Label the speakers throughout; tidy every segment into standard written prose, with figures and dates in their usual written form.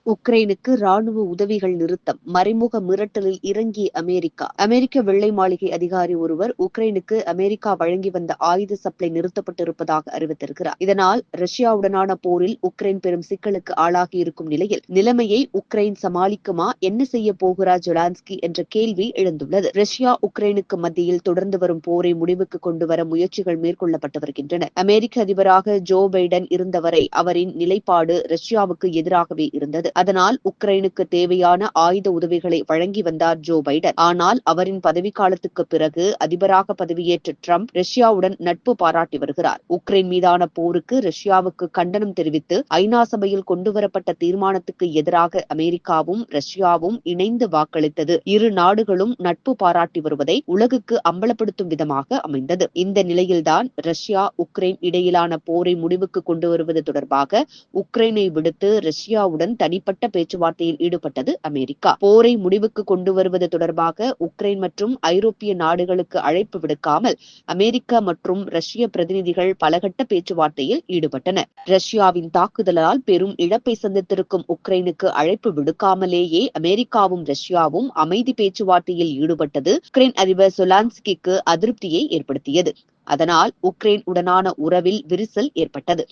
Speaker 1: உக்ரைனுக்கு ராணுவ உதவிகள் நிறுத்தம், மறைமுக மிரட்டலில் இறங்கிய அமெரிக்கா. அமெரிக்க வெள்ளை மாளிகை அதிகாரி ஒருவர் உக்ரைனுக்கு அமெரிக்கா வழங்கி வந்த ஆயுத சப்ளை நிறுத்தப்பட்டிருப்பதாக அறிவித்திருக்கிறார். இதனால் ரஷ்யாவுடனான போரில் உக்ரைன் பெரும் சிக்கலுக்கு ஆளாகியிருக்கும் நிலையில் நிலைமையை உக்ரைன் சமாளிக்குமா, என்ன செய்ய போகிறார் ஜெலன்ஸ்கி என்ற கேள்வி எழுந்துள்ளது. ரஷ்யா உக்ரைனுக்கு மத்தியில் தொடர்ந்து வரும் போரை முடிவுக்கு கொண்டுவர முயற்சிகள் மேற்கொள்ளப்பட்டு வருகின்றன. அமெரிக்க அதிபராக ஜோ பைடன் இருந்தவரை அவரின் நிலைப்பாடு ரஷ்யாவுக்கு எதிராகவே இருந்தது. அதனால் உக்ரைனுக்கு தேவையான ஆயுத உதவிகளை வழங்கி வந்தார் ஜோ பைடன். ஆனால் அவரின் பதவிக்காலத்துக்கு பிறகு அதிபராக பதவியேற்ற ட்ரம்ப் ரஷ்யாவுடன் நட்பு பாராட்டி வருகிறார். உக்ரைன் மீதான போருக்கு ரஷ்யாவுக்கு கண்டனம் தெரிவித்து ஐநா சபையில் கொண்டுவரப்பட்ட தீர்மானத்துக்கு எதிராக அமெரிக்காவும் ரஷ்யாவும் இணைந்து வாக்களித்தது இரு நாடுகளும் நட்பு பாராட்டி வருவதை உலகுக்கு அம்பலப்படுத்தும் விதமாக அமைந்தது. இந்த நிலையில்தான் ரஷ்யா உக்ரைன் இடையிலான போரை முடிவுக்கு கொண்டு வருவது தொடர்பாக உக்ரைனை விடுத்து ரஷ்யாவுடன் தனிப்பட்ட பேச்சுவார்த்தையில் ஈடுபட்டது அமெரிக்கா. போரை முடிவுக்கு கொண்டு வருவது தொடர்பாக உக்ரைன் மற்றும் ஐரோப்பிய நாடுகளுக்கு அழைப்பு விடுக்காமல் அமெரிக்கா மற்றும் ரஷ்ய பிரதிநிதிகள் பலகட்ட பேச்சுவார்த்தையில் ஈடுபட்டனர். ரஷ்யாவின் தாக்குதலால் பெரும் இழப்பை சந்தித்திருக்கும் உக்ரைனுக்கு அழைப்பு விடுக்காமலேயே அமெரிக்காவும் ரஷ்யாவும் அமைதி பேச்சுவார்த்தையில் ஈடுபட்டது உக்ரைன் அதிபர் ஜெலன்ஸ்கிக்கு அதிருப்தியை ஏற்படுத்தியது. அதனால் உக்ரைன் உடனான உறவில் விரிசல் ஏற்பட்டது.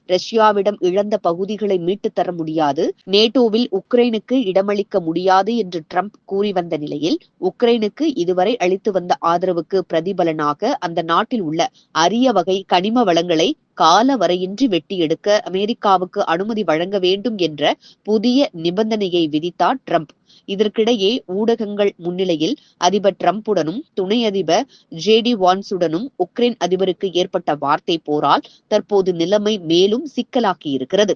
Speaker 1: ரஷ்யாவிடம் இழந்த பகுதிகளை மீட்டுத் தர முடியாது, நேட்டோவில் உக்ரைனுக்கு இடமளிக்க முடியாது என்று ட்ரம்ப் கூறி வந்த நிலையில் உக்ரைனுக்கு இதுவரை அளித்து வந்த ஆதரவுக்கு பிரதிபலனாக அந்த நாட்டில் உள்ள அரிய வகை கனிம வளங்களை கால வரையின்றி வெட்டி எடுக்க அமெரிக்காவுக்கு அனுமதி வழங்க வேண்டும் என்ற புதிய நிபந்தனையை விதித்தார் ட்ரம்ப். இதற்கிடையே ஊடகங்கள் முன்னிலையில் அதிபர் டிரம்புடனும் துணை அதிபர் ஜேடி வான்ஸுடனும் உக்ரைன் அதிபருக்கு ஏற்பட்ட வார்த்தை போரால் தற்போது நிலைமை மேலும் சிக்கலாக்கியிருக்கிறது.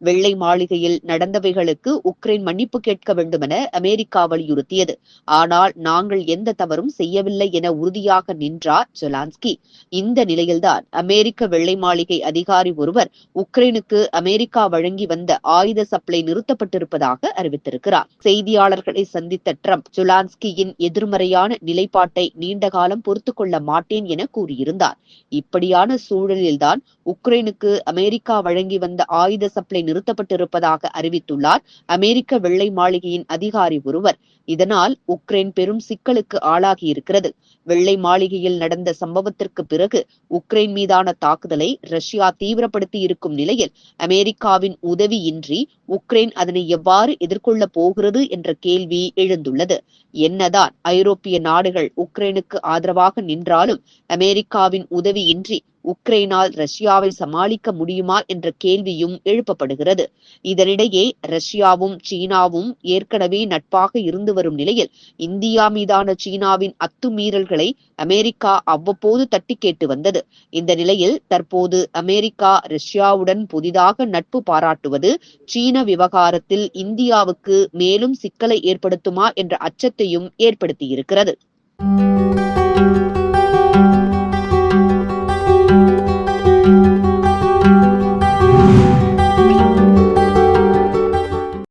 Speaker 1: வெள்ளை மாளிகையில் நடந்தவைகளுக்கு உக்ரைன் மன்னிப்பு கேட்க வேண்டுமென அமெரிக்கா வலியுறுத்தியது. ஆனால் நாங்கள் எந்த தவறும் செய்யவில்லை என உறுதியாக நின்றார் ஜெலன்ஸ்கி. இந்த நிலையில்தான் அமெரிக்க வெள்ளை மாளிகை அதிகாரி ஒருவர் உக்ரைனுக்கு அமெரிக்கா வழங்கி வந்த ஆயுத சப்ளை நிறுத்தப்பட்டிருப்பதாக அறிவித்திருக்கிறார். செய்தியாளர்களை சந்தித்த ட்ரம்ப் ஜெலன்ஸ்கியின் எதிர்மறையான நிலைப்பாட்டை நீண்ட காலம் பொறுத்துக் கொள்ள மாட்டேன் என கூறியிருந்தார். இப்படியான சூழலில்தான் உக்ரைனுக்கு அமெரிக்கா வழங்கி வந்த ஆயுத சப்ளை நிறுத்தப்பட்டிருப்பதாக அறிவித்துள்ளார் அமெரிக்க வெள்ளை மாளிகையின் அதிகாரி ஒருவர். இதனால் உக்ரைன் பெரும் சிக்கலுக்கு ஆளாகியிருக்கிறது. வெள்ளை மாளிகையில் நடந்த சம்பவத்திற்கு பிறகு உக்ரைன் மீதான தாக்குதலை ரஷ்யா தீவிரப்படுத்தி இருக்கும் நிலையில் அமெரிக்காவின் உதவியின்றி உக்ரைன் அதனை எவ்வாறு எதிர்கொள்ளப் போகிறது என்ற கேள்வி எழுந்துள்ளது. என்னதான் ஐரோப்பிய நாடுகள் உக்ரைனுக்கு ஆதரவாக நின்றாலும் அமெரிக்காவின் உதவியின்றி உக்ரைனால் ரஷ்யாவை சமாளிக்க முடியுமா என்ற கேள்வியும் எழுப்பப்படுகிறது. இதனிடையே ரஷ்யாவும் சீனாவும் ஏற்கனவே நட்பாக இருந்து வரும் நிலையில் இந்தியா மீதான சீனாவின் அத்துமீறல்களை அமெரிக்கா அவ்வப்போது தட்டி கேட்டு வந்தது. இந்த நிலையில் தற்போது அமெரிக்கா ரஷ்யாவுடன் புதிதாக நட்பு பாராட்டுவது சீன விவகாரத்தில் இந்தியாவுக்கு மேலும் சிக்கலை ஏற்படுத்துமா என்ற அச்சத்தையும் ஏற்படுத்தியிருக்கிறது.